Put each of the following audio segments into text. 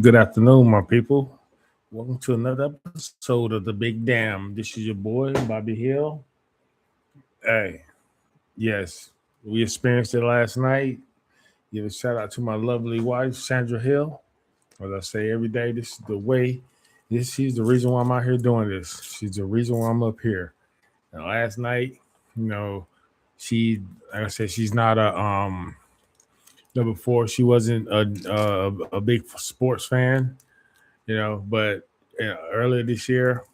Good afternoon, my people. Welcome to another episode of The Big Dam. This is your boy, Bobby Hill. Hey, yes, we experienced it last night. Give a shout out to my lovely wife, Sandra Hill. As I say every day, this is the way. She's the reason why I'm out here doing this. She's the reason why I'm up here. And last night, you know, she, like I said, she's not a number four. She wasn't a big sports fan, but earlier this year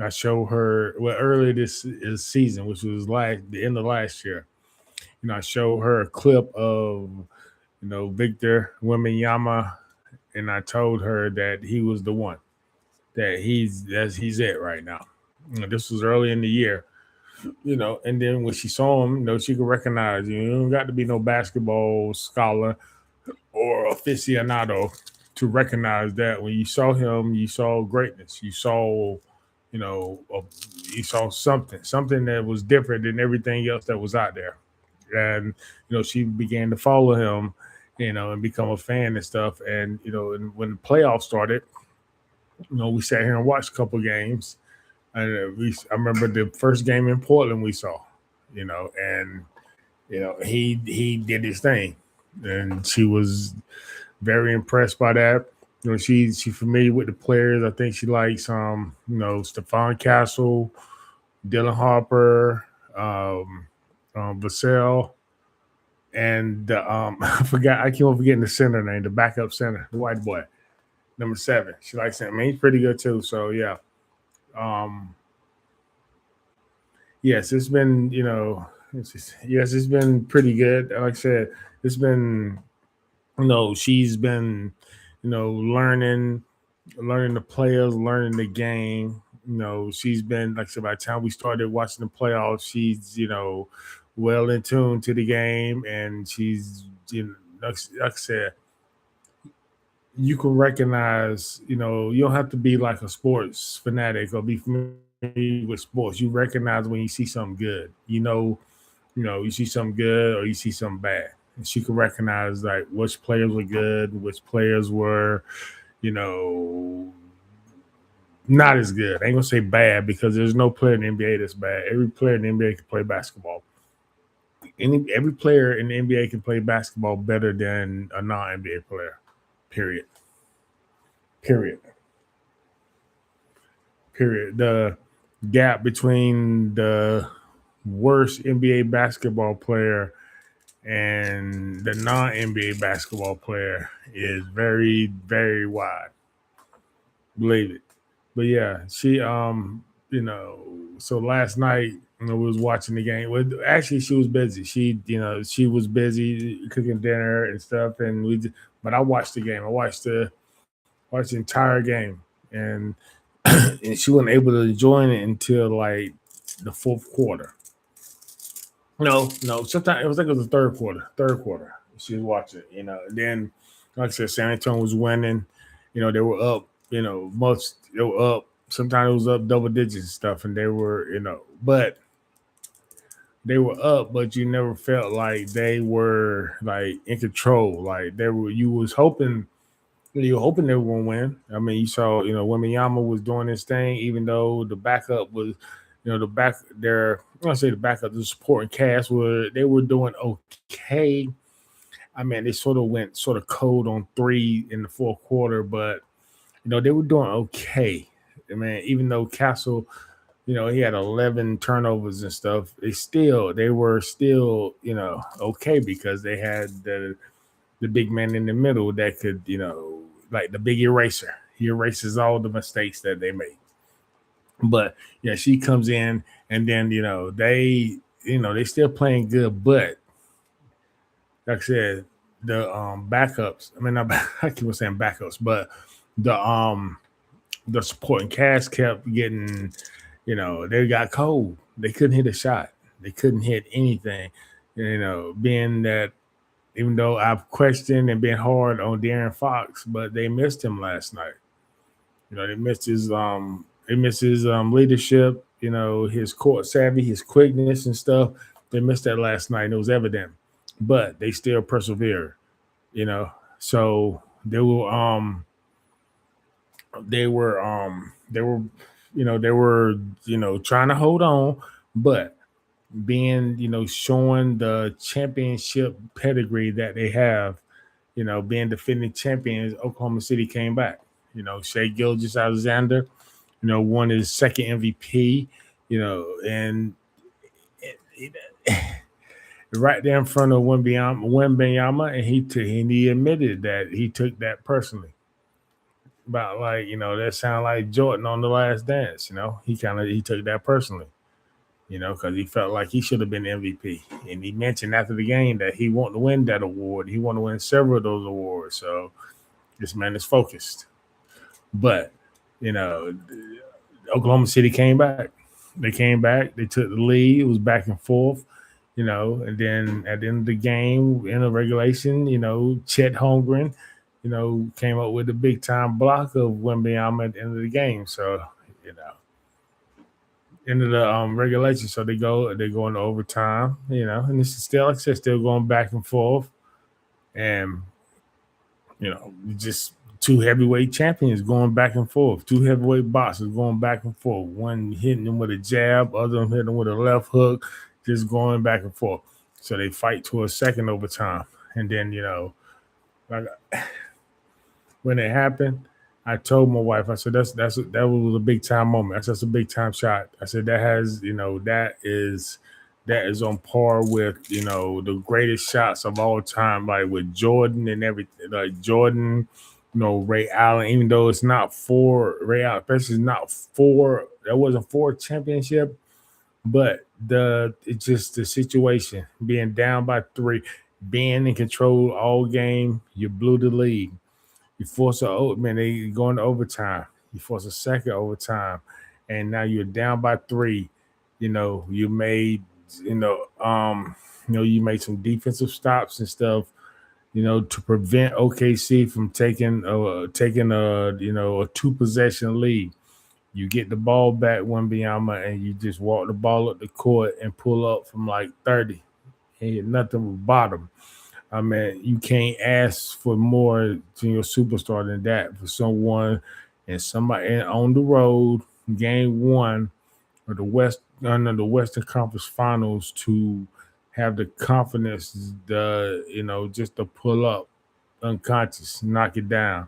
I showed her earlier this season, which was the end of last year. I showed her a clip of Victor Wembanyama, and I told her that he was the one, that he's it right now. This was early in the year, and then when she saw him, she could recognize. You don't got to be no basketball scholar or aficionado to recognize that when you saw him, you saw greatness. You know, uh, you saw something that was different than everything else that was out there. And she began to follow him, and become a fan and stuff. And when the playoffs started, we sat here and watched a couple games. And I remember the first game in Portland we saw, and he did his thing, and she was very impressed by that. She's familiar with the players. I think she likes Stephon Castle, Dylan Harper, Vassell, and I keep on forgetting the center name, the backup center, the white boy, number 7. She likes him. I mean, he's pretty good too. So yeah. Um yes, it's been, yes, it's been pretty good. Like I said, it's been, she's been, learning the players, learning the game. She's been, like I said, by the time we started watching the playoffs, she's, well in tune to the game, and she's, like I said, you can recognize, you don't have to be like a sports fanatic or be familiar with sports. You recognize when you see something good. You see something good or you see something bad. And she can recognize like which players were good, which players were, you know, not as good. I ain't gonna say bad because there's no player in the NBA that's bad. Every player in the NBA can play basketball. Every player in the NBA can play basketball better than a non NBA player. Period. Period. Period. The gap between the worst NBA basketball player and the non NBA basketball player is very, very wide. Believe it. But yeah, so last night, we was watching the game. Well, actually, she was busy. She was busy cooking dinner and stuff, but I watched the game. I watched the entire game, and and she wasn't able to join it until like the fourth quarter. No. Sometimes it was like it was the third quarter. Third quarter, she was watching. And then, like I said, San Antonio was winning. They were up. Most they were up. Sometimes it was up double digits and stuff, and they were, but they were up, but you never felt like they were like in control. Like they were, you were hoping they were going to win. I mean, you saw, Wemiyama was doing his thing, even though the backup was, the back there. I want to say the backup, the supporting cast they were doing okay. I mean, they sort of went sort of cold on 3 in the fourth quarter, but they were doing okay. I mean, even though Castle, he had 11 turnovers and stuff, they were still, okay because they had the big man in the middle that could, like the big eraser. He erases all the mistakes that they made. But yeah, she comes in, and then they still playing good, but like I said, the backups. I mean, not, I keep saying backups, but the supporting cast kept getting, they got cold. They couldn't hit a shot. They couldn't hit anything. Being that, even though I've questioned and been hard on Darren Fox, but they missed him last night. They missed his leadership, his court savvy, his quickness and stuff. They missed that last night, and it was evident. But they still persevere, you know. So they will. they were trying to hold on, but being showing the championship pedigree that they have, being defending champions, Oklahoma City came back. Shea Gilgeous-Alexander, won his second MVP, and right there in front of Wembanyama, and he admitted that he took that personally. About that sound like Jordan on The Last Dance. He took that personally. Because he felt like he should have been MVP, and he mentioned after the game that he wanted to win that award. He wanted to win several of those awards. So this man is focused. But Oklahoma City came back. They came back. They took the lead. It was back and forth. And then at the end of the game, in a regulation, Chet Holmgren, came up with a big time block of Wembanyama at the end of the game. So, into the regulation, so they go into overtime, and this is still, like I said, still going back and forth, and just two heavyweight champions going back and forth, two heavyweight boxers going back and forth, one hitting them with a jab, other one hitting them with a left hook, just going back and forth. So they fight to a second overtime, and then when it happened, I told my wife, I said, that was a big time moment. I said, that's a big time shot. I said, that is on par with, the greatest shots of all time, like with Jordan and everything, like Jordan, Ray Allen, even though it's not for Ray Allen, especially not for, that wasn't for a championship, but it's just the situation, being down by 3, being in control all game, you blew the lead. You force they go into overtime. You force a second overtime, and now you're down by 3. You made you made some defensive stops and stuff, to prevent OKC from taking a 2-possession lead. You get the ball back, Wembanyama, and you just walk the ball up the court and pull up from like 30. Ain't nothing but bottom. I mean, you can't ask for more to your superstar than that, for someone and somebody on the road, game 1 of the Western Conference Finals, to have the confidence, just to pull up unconscious, knock it down.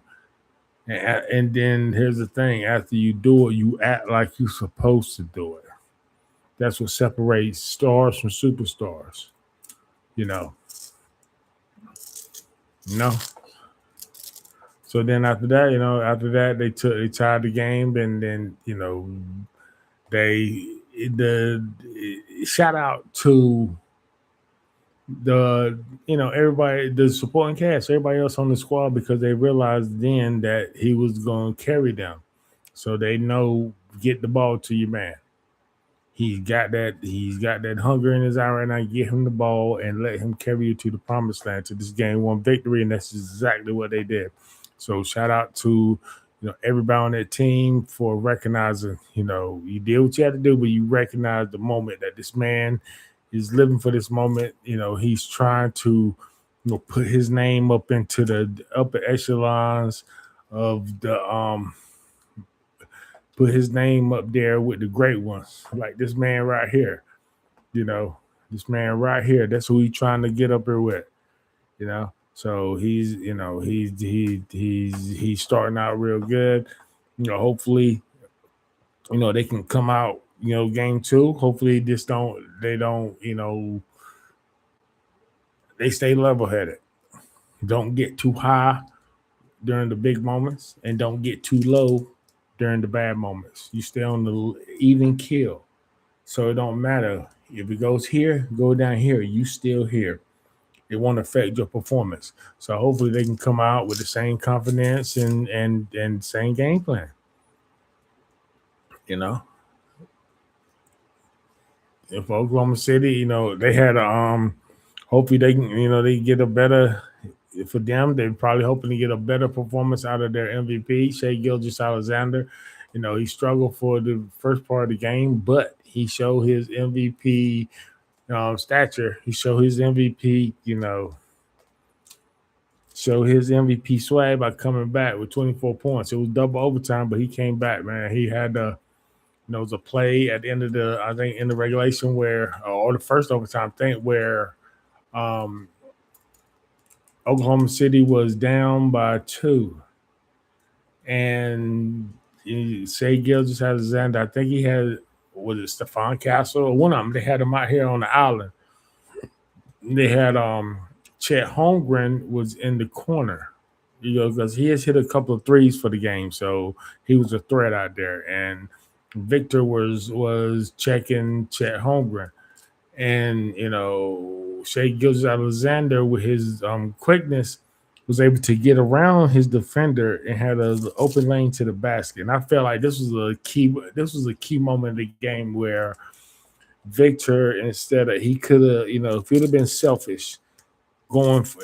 And then here's the thing: after you do it, you act like you're supposed to do it. That's what separates stars from superstars. So then after that, they tied the game, and then the shout out to the everybody, the supporting cast, everybody else on the squad, because they realized then that he was going to carry them. So they know, get the ball to your man. He's got that hunger in his eye right now. Get him the ball and let him carry you to the promised land, to this game 1 victory, and that's exactly what they did. So shout out to everybody on that team for recognizing, you did what you had to do, but you recognize the moment that this man is living for this moment. He's trying to put his name up into the upper echelons of the put his name up there with the great ones, like this man right here. This man right here, that's who he's trying to get up here with. So he's starting out real good. Hopefully, they can come out, game 2. Hopefully they stay level-headed. Don't get too high during the big moments, and don't get too low during the bad moments. You stay on the even keel. So it don't matter. If it goes here, go down here, you still here. It won't affect your performance. So hopefully they can come out with the same confidence and same game plan. If Oklahoma City, they had hopefully they can, they get a better, for them, they're probably hoping to get a better performance out of their MVP, Shai Gilgeous-Alexander. He struggled for the first part of the game, but he showed his MVP stature. He showed his MVP, show his MVP swag by coming back with 24 points. It was double overtime, but he came back, man. He had it was a play at the end of I think in the regulation or the first overtime thing where um, Oklahoma City was down by 2. And Shai Gilgeous-Alexander, I think he had, was it Stephon Castle or one of them? They had him out here on the island. They had Chet Holmgren was in the corner, because he has hit a couple of threes for the game, so he was a threat out there. And Victor was checking Chet Holmgren, and Shai Gilgeous-Alexander with his quickness was able to get around his defender and had an open lane to the basket. And I felt like this was a key moment of the game where Victor, instead of, he could have, if he'd have been selfish, going for,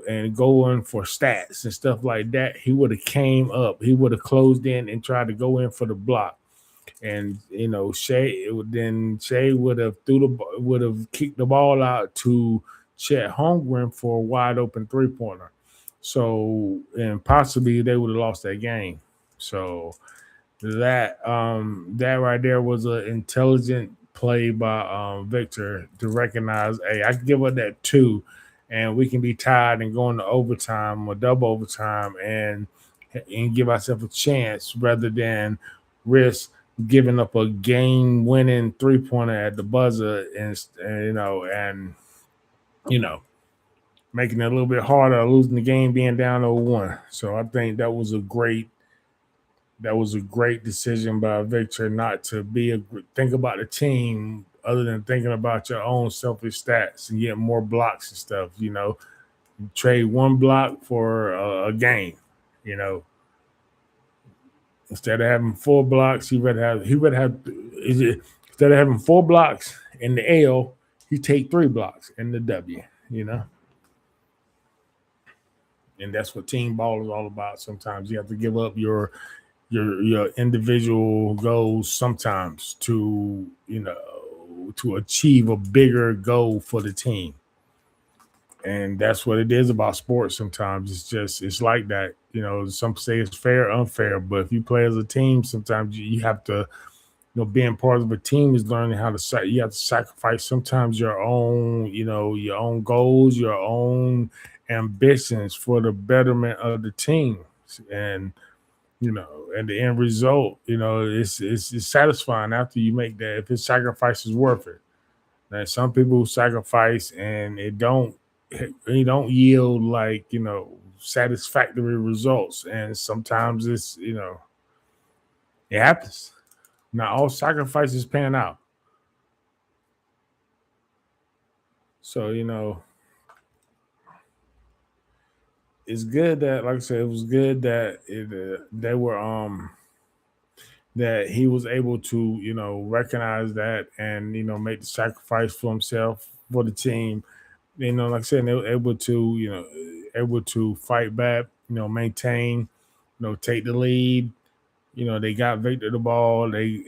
and going for stats and stuff like that, he would have came up, he would have closed in and tried to go in for the block. And Shai would have kicked the ball out to Chet Holmgren for a wide open 3-pointer. So, and possibly they would have lost that game. So that right there was an intelligent play by Victor to recognize, hey, I can give up that 2, and we can be tied and go into overtime or double overtime and give ourselves a chance rather than risk giving up a game-winning 3-pointer at the buzzer and making it a little bit harder, losing the game, being down 0-1. So I think that was a great decision by Victor not to think about the team other than thinking about your own selfish stats and getting more blocks and stuff. Trade one block for a game. Instead of having 4 blocks, instead of having 4 blocks in the L, he take 3 blocks in the W. And that's what team ball is all about. Sometimes you have to give up your individual goals sometimes to achieve a bigger goal for the team. And that's what it is about sports sometimes. It's like that. Some say it's fair, unfair, but if you play as a team, sometimes you have to, being part of a team is learning how to, you have to sacrifice sometimes your own, your own goals, your own ambitions for the betterment of the team. And, and the end result, it's satisfying after you make that, if his sacrifice is worth it. Now, some people sacrifice and it don't yield like, satisfactory results. And sometimes it's, it happens. Not all sacrifices pan out. So, it's good that, like I said, it was good that they were that he was able to recognize that and make the sacrifice for himself, for the team. Like I said, they were able to fight back, maintain, take the lead. They got Victor the ball. They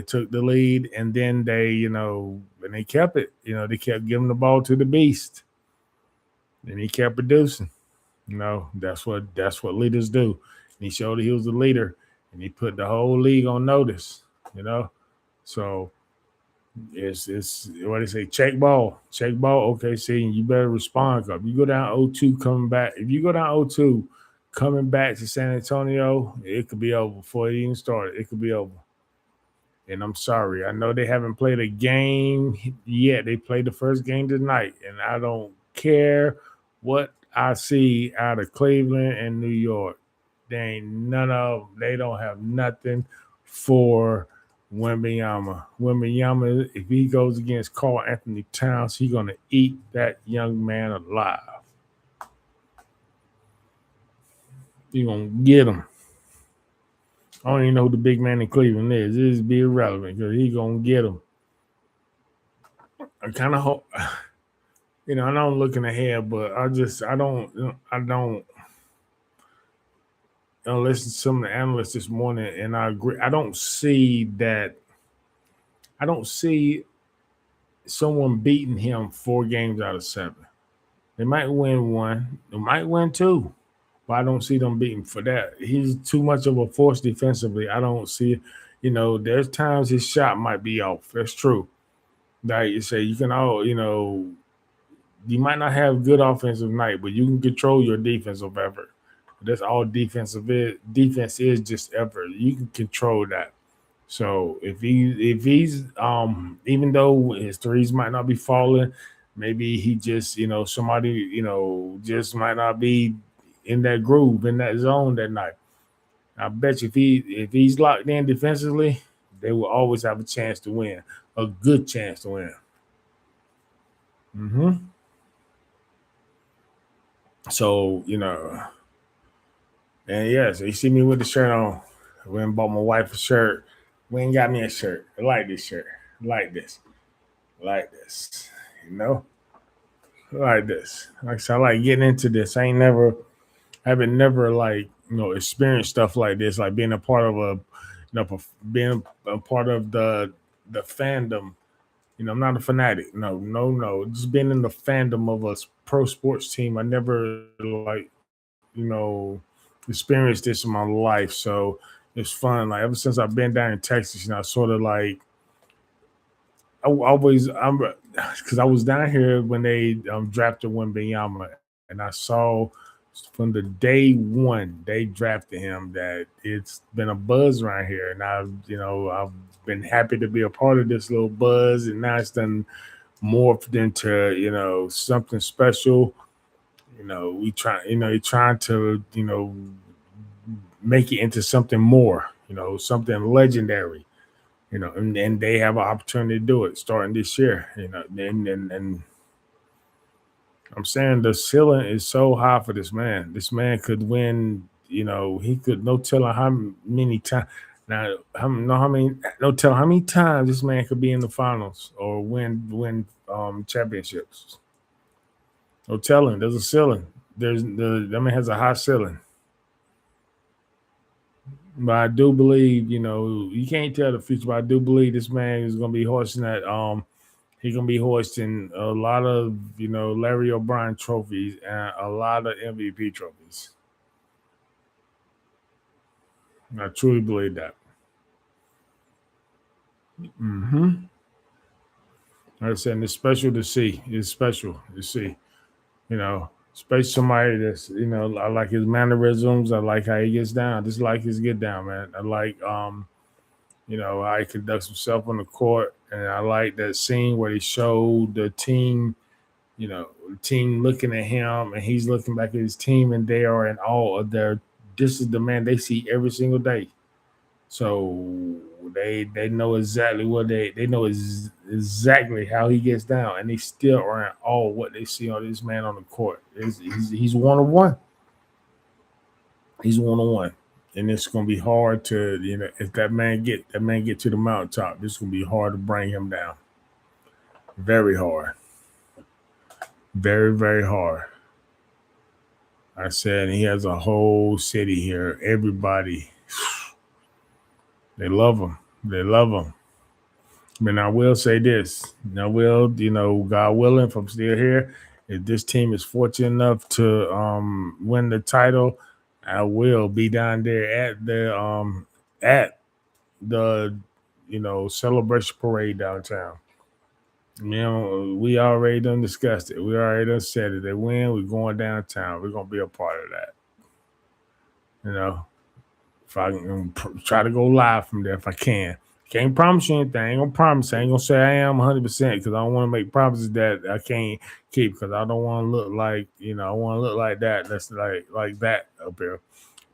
took the lead, and then and they kept it. They kept giving the ball to the beast, and he kept producing. That's what leaders do. And he showed that he was a leader, and he put the whole league on notice. So it's what they say, check ball. Okay, see, you better respond. If you go down 0-2 coming back, coming back to San Antonio, it could be over before it even started. It could be over. And I'm sorry. I know they haven't played a game yet. They played the first game tonight, and I don't care what I see out of Cleveland and New York. They don't have nothing for Wembanyama. Wembanyama, if he goes against Karl Anthony Towns, he's going to eat that young man alive. You're going to get him. I don't even know who the big man in Cleveland is. This is be irrelevant because he's going to get him. I kind of hope, I know I'm looking ahead, but I don't listen to some of the analysts this morning, and I agree. I don't see someone beating him 4 games out of 7. They might win one. They might win two. But I don't see them beating for that. He's too much of a force defensively. I don't see, there's times his shot might be off. That's true. Like you say, you can all, you might not have good offensive night, but you can control your defensive effort. That's all defensive is. Defense is just effort. You can control that. So if he's even though his threes might not be falling, maybe he just somebody just might not be in that groove in that zone that night. I bet you if he's locked in defensively, they will always have a chance to win, a good chance to win. hmm So and yes, you see me with the shirt on. I went and bought my wife a shirt. We ain't got me a shirt. I like this shirt. I like this. I like this. You know, I like this. Like I said, I like getting into this. I haven't never like experienced stuff like this, like being a part of being a part of the fandom. I'm not a fanatic. No, no, no. Just being in the fandom of a pro sports team. I never like you know experienced this in my life, so it's fun. Like ever since I've been down in Texas, I sort of like I'm because I was down here when they drafted Wembanyama, and I saw from the day one they drafted him that it's been a buzz around here, and I've been happy to be a part of this little buzz, and now it's done morphed into something special. You're trying to make it into something more, something legendary, and they have an opportunity to do it starting this year, and I'm saying the ceiling is so high for this man. This man could win, he could no telling how many times. Now, no telling how many times this man could be in the finals or win championships. No telling. There's a ceiling. That man has a high ceiling. But I do believe, you can't tell the future, but I do believe this man is gonna be hoisting that he's gonna be hoisting a lot of, Larry O'Brien trophies and a lot of MVP trophies. I truly believe that. hmm Like I said, it's special to see. It's special to see. Especially somebody that's, I like his mannerisms. I like how he gets down. Just like his get down, man. I like how he conducts himself on the court. And I like that scene where he showed the team looking at him and he's looking back at his team and they are in awe of this is the man they see every single day. So they know exactly they know exactly how he gets down, and they still are in awe of what they see on this man on the court. He's one of one. He's one on one, and it's gonna be hard to if that man get to the mountaintop. It's gonna be hard to bring him down. Very hard. Very very hard. I said he has a whole city here. Everybody they love him. They love him. And I will say this. I will, God willing, if I'm still here, if this team is fortunate enough to win the title, I will be down there at the celebration parade downtown. We already done discussed it. We already done said it. They win, we're going downtown. We're gonna be a part of that. You know, if I can try to go live from there if I can. Can't promise you anything. I ain't gonna promise. I ain't gonna say I am 100% because I don't want to make promises that I can't keep because I don't want to look like I want to look like that. That's like that up here.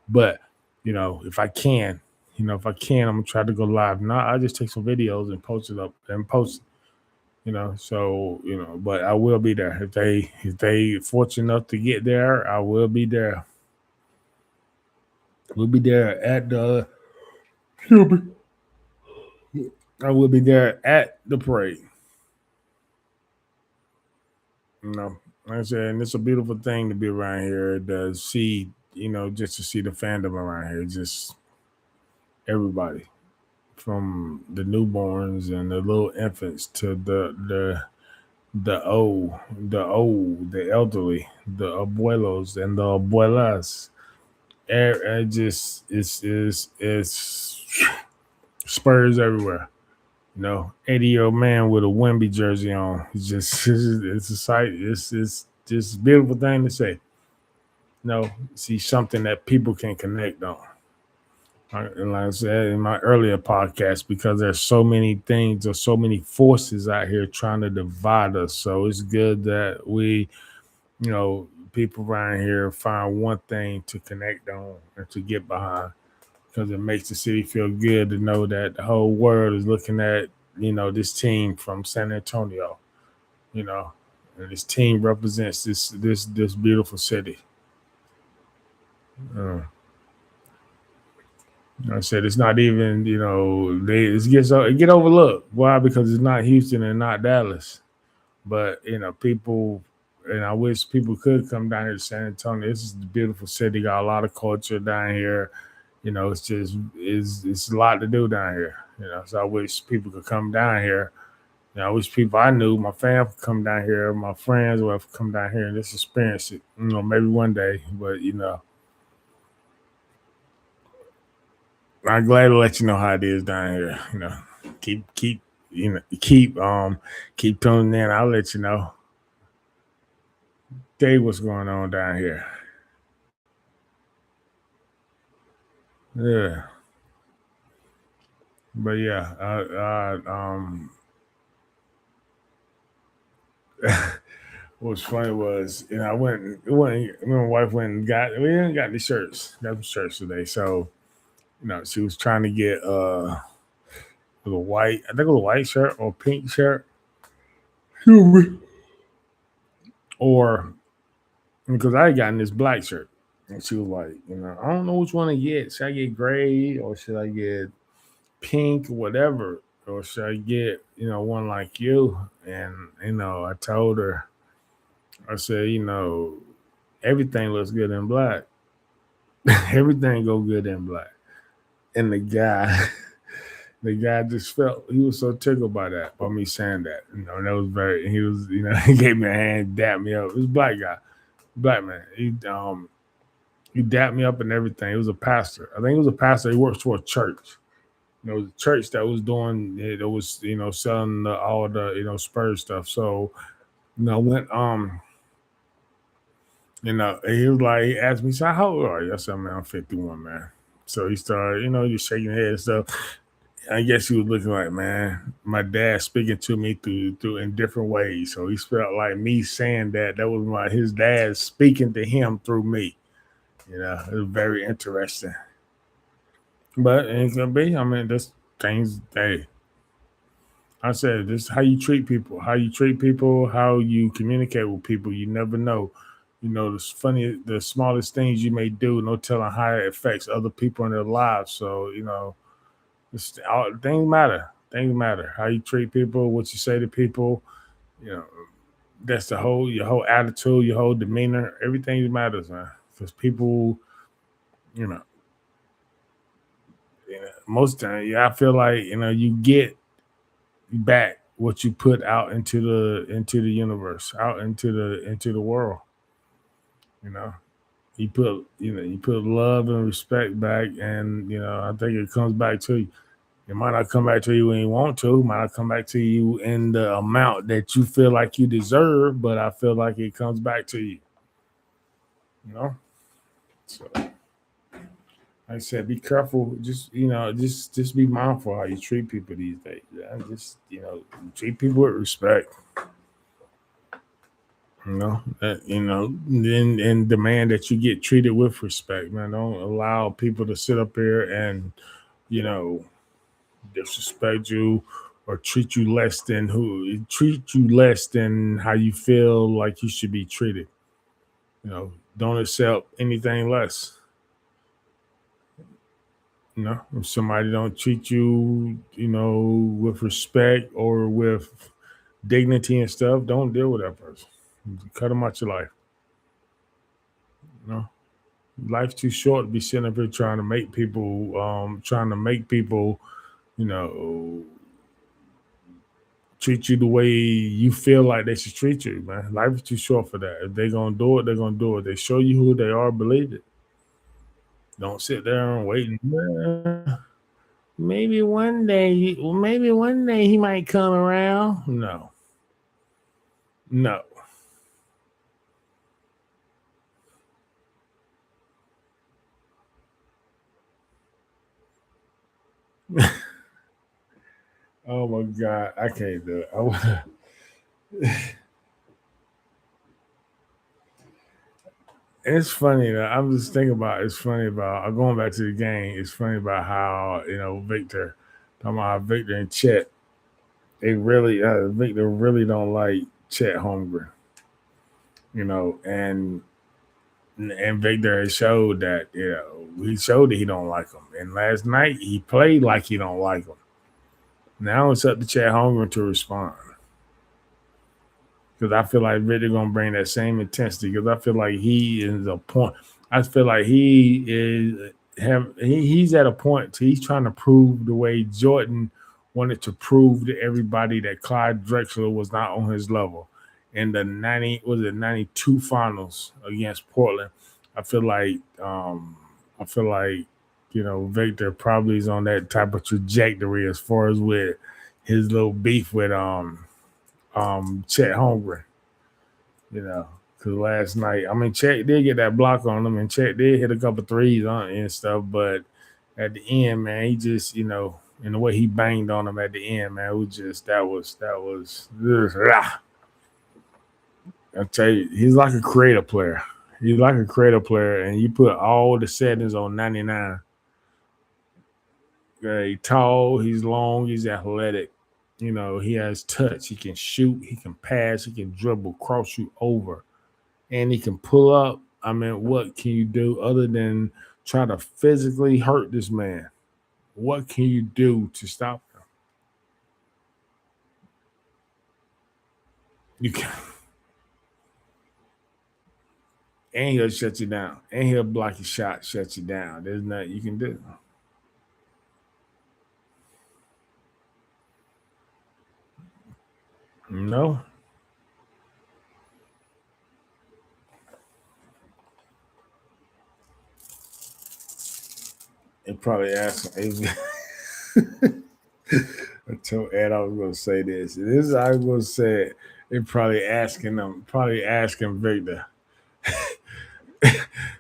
But if I can, I'm gonna try to go live. Now I just take some videos and post it up and post. So but I will be there if they fortunate enough to get there. I will be there. We'll be there at the. I will be there at the parade. Like I said, and it's a beautiful thing to be around here to see, just to see the fandom around here. Just everybody from the newborns and the little infants to the the elderly, the abuelos and the abuelas. It just it's Spurs everywhere. 80-year-old man with a Wemby jersey on. It's just it's a sight. It's just a beautiful thing to say. See something that people can connect on. And like I said in my earlier podcast, because there's so many things or so many forces out here trying to divide us. So it's good that people around here find one thing to connect on and to get behind, because it makes the city feel good to know that the whole world is looking at, this team from San Antonio, you know, and this team represents this beautiful city. Uh, I said it's not even, it get overlooked. Why? Because it's not Houston and not Dallas. But people, and I wish people could come down here to San Antonio. This is a beautiful city. Got a lot of culture down here. It's just it's a lot to do down here. So I wish people could come down here. I wish people I knew, my family, could come down here, my friends would have come down here and just experience it. Maybe one day. But I'm glad to let you know how it is down here. Keep keep tuning in. I'll let you know. Tell what's going on down here. Yeah. But yeah, what was funny was, I me and my wife went and we didn't got the shirts, got some shirts today. So, she was trying to get a white, I think it was a white shirt or pink shirt, or because I had gotten this black shirt. And she was like, I don't know which one to get. Should I get gray or should I get pink or whatever? Or should I get, one like you? And, I told her, I said, everything looks good in black. Everything go good in black. And the guy, the guy just felt, he was so tickled by that, by me saying that. And that was he was, he gave me a hand, dapped me up. It was a black guy, black man. He dapped me up and everything. He was a pastor. I think he was a pastor. He works for a church. It was a church that was doing it. It was, selling all the, Spurs stuff. So, I went, he was like, he asked me, so how old are you? I said, man, I'm 51, man. So he started, just shaking his head and stuff. I guess he was looking like, man, my dad speaking to me through in different ways. So he felt like me saying that was his dad speaking to him through me. It was very interesting. But it can be. I mean, that's things. Hey, I said this: how you treat people, how you communicate with people. You never know. The smallest things you may do, no telling how it affects other people in their lives. So things matter. Things matter. How you treat people, what you say to people. You know, that's your whole attitude, your whole demeanor. Everything matters, man. Because people, you know, most time, I feel like you get back what you put out into the universe, out into the world. You know, you put love and respect back, and I think it comes back to you. It might not come back to you when you want to. It might not come back to you in the amount that you feel like you deserve, but I feel like it comes back to you. So like I said, be careful. Just be mindful how you treat people these days. Yeah? Just treat people with respect. And demand that you get treated with respect, man. Don't allow people to sit up here and you know disrespect you or treat you less than how you feel like you should be treated. Don't accept anything less. If somebody don't treat you, with respect or with dignity and stuff, don't deal with that person. Cut them out your life. You know, life's too short to be sitting up here trying to make people, you know, treat you the way you feel like they should treat you, man. Life is too short for that. If they're gonna do it, they're gonna do it. They show you who they are, believe it. Don't sit there and wait. Maybe one day, maybe one day he might come around. No, no. Oh my God, I can't do it. It's funny that I'm just thinking about. It's funny about. I'm going back to the game. It's funny about how Victor, talking about how Victor and Chet. They really, Victor really don't like Chet Holmgren. And Victor has showed that he showed that he don't like him. And last night he played like he don't like him. Now it's up to Chet Holmgren to respond. Because I feel like Victor gonna bring that same intensity. Because I feel like he is a point. I feel like he's at a point. He's trying to prove the way Jordan wanted to prove to everybody that Clyde Drexler was not on his level in the 92 finals against Portland. I feel like Victor probably is on that type of trajectory as far as with his little beef with Chet Holmgren, because last night, I mean, Chet did get that block on him, and Chet did hit a couple threes on and stuff, but at the end, man, he just, and the way he banged on him at the end, man, that was I tell you, he's like a creative player. He's like a creative player, and you put all the settings on 99. He's tall, he's long, he's athletic. He has touch. He can shoot. He can pass. He can dribble, cross you over, and he can pull up. I mean, what can you do other than try to physically hurt this man? What can you do to stop him? You can, and he'll shut you down, and he'll block your shot, shut you down. There's nothing you can do. No. It probably asked him. I told Ed I was going to say this. This is how I was going to say it. They're probably asking Victor.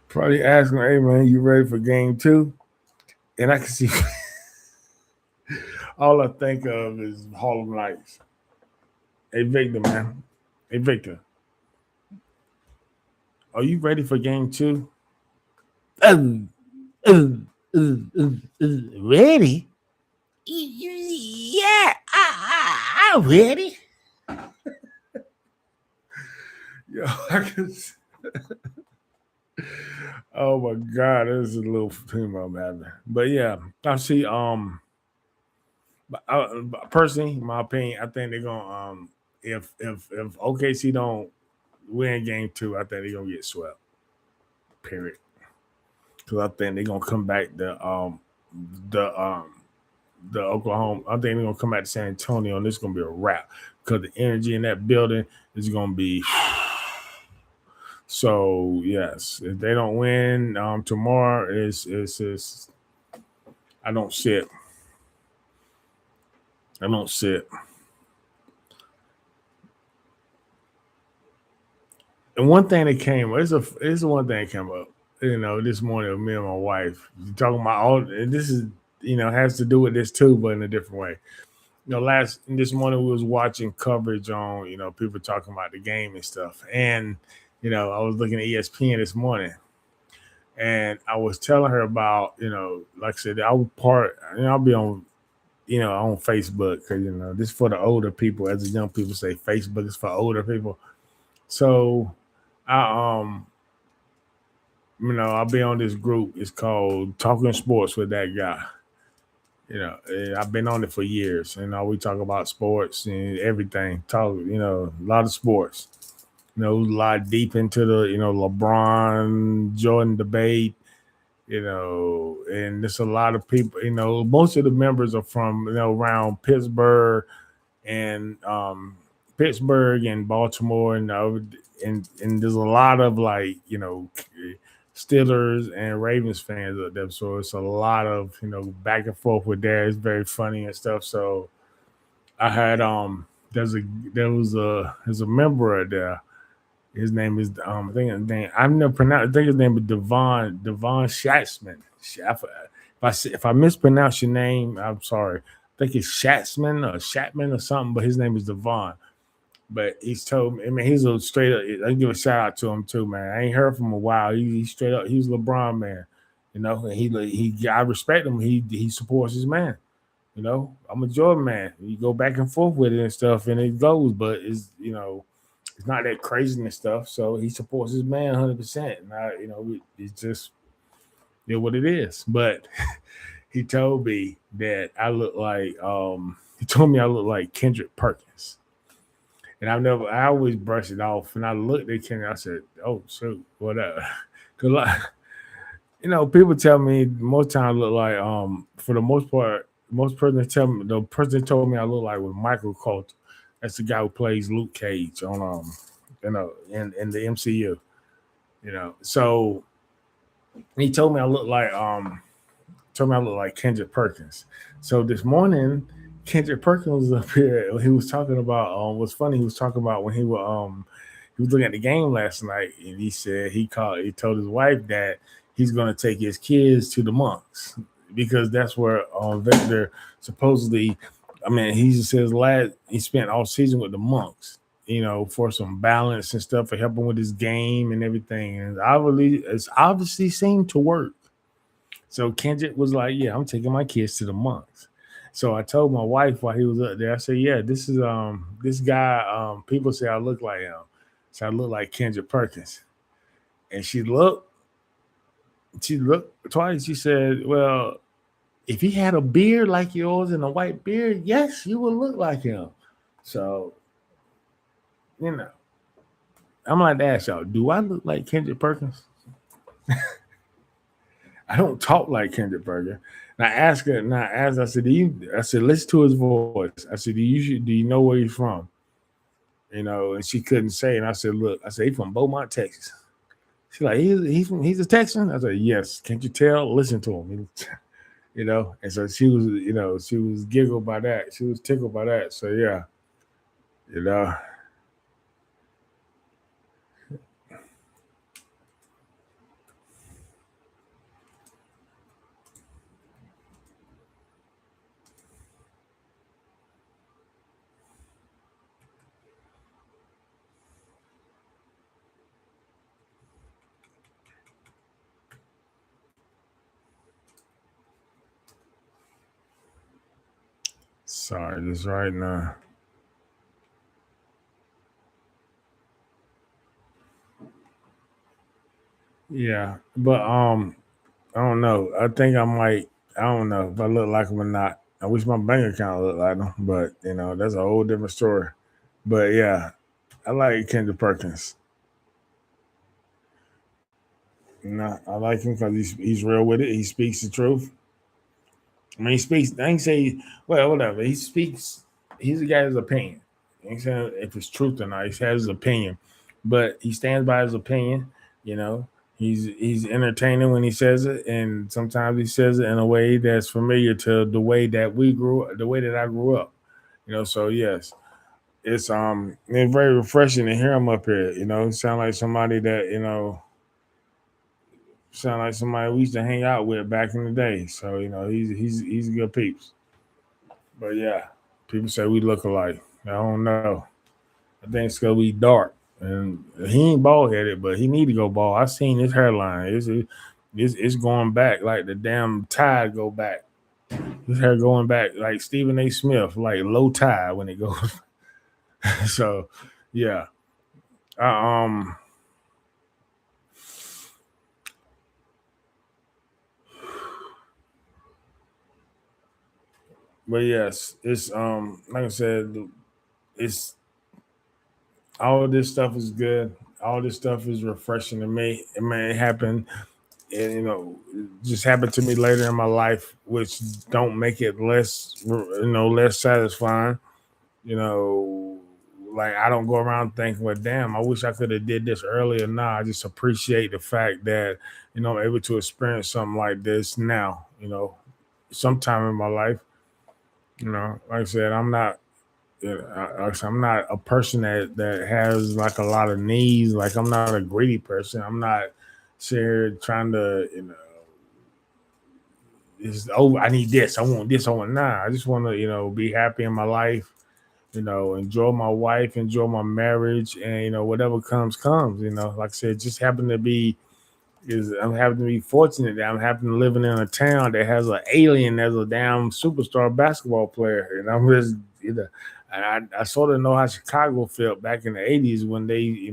Probably asking, hey, man, you ready for game 2? And I can see all I think of is Harlem Nights. Hey, Victor, man. Hey, Victor. Are you ready for game 2? Ready? Yeah, I'm ready. Yo, oh my God, this is a little thing I'm having. But yeah, I see. Personally, in my opinion, I think they're gonna if OKC don't win game 2, I think they're gonna get swept. Period. Because I think they're gonna come back the Oklahoma. I think they're gonna come back to San Antonio, and this is gonna be a wrap. Because the energy in that building is gonna be. So yes, if they don't win tomorrow, is I don't see it. I don't see it. And one thing that came up, it's one thing that came up. This morning with me and my wife talking about all. And this is has to do with this too, but in a different way. This morning we was watching coverage on people talking about the game and stuff, and I was looking at ESPN this morning, and I was telling her about like I said, I was I'll be on on Facebook because this is for the older people, as the young people say, Facebook is for older people. So I I'll be on this group. It's called Talking Sports with that guy. I've been on it for years, and we talk about sports and everything. Talk, a lot of sports. A lot deep into the LeBron Jordan debate. And there's a lot of people. Most of the members are from around Pittsburgh and Pittsburgh and Baltimore, and there's a lot of like Steelers and Ravens fans up there, so it's a lot of back and forth with that. It's very funny and stuff. So I had there's a member of there. His name is I think his name I've never pronounced. I think his name is Devon Schatzman. If I mispronounce your name, I'm sorry. I think it's Shatman or something, but his name is Devon. But he's told me, I mean, he's a straight up. I give a shout out to him too, man. I ain't heard from him a while. He's straight up. He's LeBron man, and he I respect him. He supports his man. I'm a Jordan man. You go back and forth with it and stuff, and it goes, but it's not that crazy and stuff. So he supports his man 100%. And it's just what it is. But he told me that I look like he told me I look like Kendrick Perkins. And I always brush it off. And I looked at Kendrick, I said, oh shoot, whatever. Cause like, people tell me most times I look like for the most part, the person that told me I look like was Michael Coulter. That's the guy who plays Luke Cage on in the MCU. So he told me I look like Kendrick Perkins. So this morning, Kendrick Perkins was up here. He was talking about what's funny. He was talking about when he was looking at the game last night, and he said he told his wife that he's going to take his kids to the monks because that's where Victor supposedly. I mean, he says he spent all season with the monks, for some balance and stuff, for helping with his game and everything. And it's obviously seemed to work. So Kendrick was like, "Yeah, I'm taking my kids to the monks." So I told my wife while he was up there, I said, "Yeah, this is this guy. People say I look like him, so I look like Kendrick Perkins." And she looked twice. She said, "Well, if he had a beard like yours and a white beard, yes, you would look like him." So, I'm like to ask y'all, do I look like Kendrick Perkins? I don't talk like Kendrick Perkins. And I said, listen to his voice. I said, do you know where he's from? And she couldn't say. And I said, look, he's from Beaumont, Texas. She's like, he's a Texan? I said, yes. Can't you tell? Listen to him. And so she was giggled by that. She was tickled by that. So yeah, you know. Sorry, just right now. Yeah, but I don't know. I think I might. I don't know if I look like him or not. I wish my bank account looked like him, but that's a whole different story. But yeah, I like Kendrick Perkins. I like him because he's real with it. He speaks the truth. I mean, he speaks. I ain't say well, whatever. He speaks. He's a guy with his opinion. I ain't saying if it's truth or not. He has his opinion, but he stands by his opinion. You know, he's entertaining when he says it, and sometimes he says it in a way that's familiar to the way that the way that I grew up. So yes, it's very refreshing to hear him up here. Sound like somebody that sound like somebody we used to hang out with back in the day. So he's a good peeps. But yeah, people say we look alike. I don't know. I think it's because we dark, and he ain't bald headed, but he need to go bald. I seen his hairline. It's going back like the damn tide go back. His hair going back like Stephen A. Smith, like low tide when it goes. So yeah. Um. But yes, it's like I said, it's all of this stuff is good. All this stuff is refreshing to me. It may happen, and it just happened to me later in my life, which don't make it less, less satisfying. you know, like I don't go around thinking, well, damn, I wish I could have did this earlier. Nah, I just appreciate the fact that, I'm able to experience something like this now, sometime in my life. Like I said, I'm not I'm not a person that has like a lot of needs. Like I'm not a greedy person. I'm not here trying to, I need this, I want this, I want nah. I just want to, be happy in my life, enjoy my wife, enjoy my marriage, and whatever comes. Like I said, just happen to be is I'm happen to be fortunate that I'm happen to living in a town that has an alien as a damn superstar basketball player, and I'm just and I sort of know how Chicago felt back in the '80s when they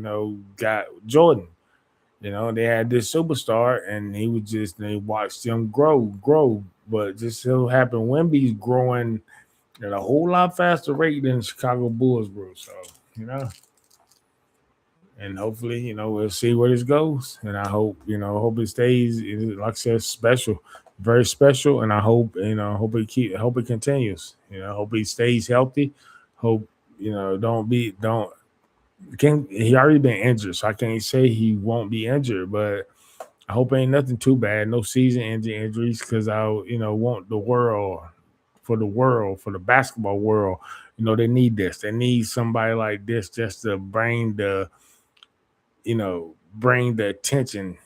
got Jordan. They had this superstar, and they watched him grow. But just so happened Wemby's growing at a whole lot faster rate than Chicago Bulls grew. So, you know, and hopefully, we'll see where this goes. And I hope it stays, like I said, special, very special. And I hope, hope it continues. Hope he stays healthy. Hope, don't can he already been injured, so I can't say he won't be injured, but I hope ain't nothing too bad, no season ending injuries, because I want for the basketball world, they need this. They need somebody like this just to bring the attention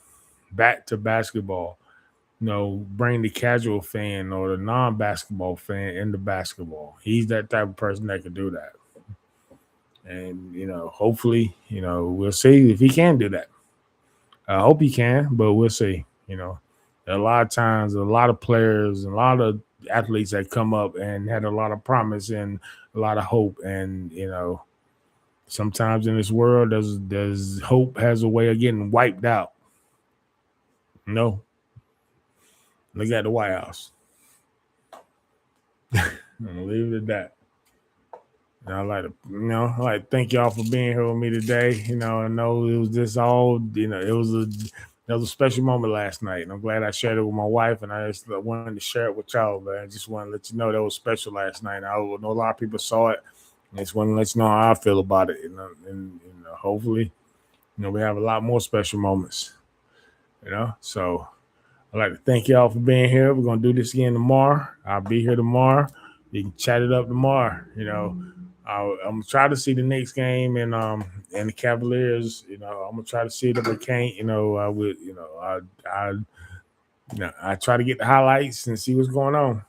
back to basketball. Bring the casual fan or the non-basketball fan into basketball. He's that type of person that can do that. And hopefully, we'll see if he can do that. I hope he can, but we'll see. A lot of times, a lot of players, a lot of athletes that come up and had a lot of promise and a lot of hope, and sometimes in this world, does hope has a way of getting wiped out. No, look at the White House. I'm gonna leave it at that. And I like to thank y'all for being here with me today. I know it was just all, it was a special moment last night, and I'm glad I shared it with my wife, and I just wanted to share it with y'all, man. I just want to let you know that was special last night. I know a lot of people saw it, and I just want to let you know how I feel about it, and hopefully, we have a lot more special moments, So I'd like to thank y'all for being here. We're gonna do this again tomorrow. I'll be here tomorrow. You can chat it up tomorrow. I'm gonna try to see the next game and the Cavaliers. I'm gonna try to see it if I can't. I would. I try to get the highlights and see what's going on,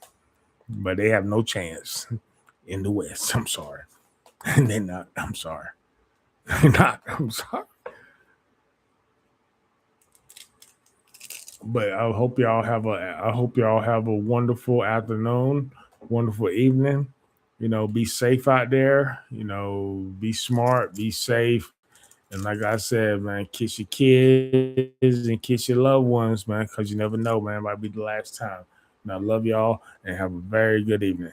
but they have no chance in the West. I'm sorry, and they're not. I'm sorry, they're not. I'm sorry. But I hope y'all have a wonderful afternoon, wonderful evening. Be safe out there. Be smart, be safe. And like I said, man, kiss your kids and kiss your loved ones, man, because you never know, man. It might be the last time. And I love y'all and have a very good evening.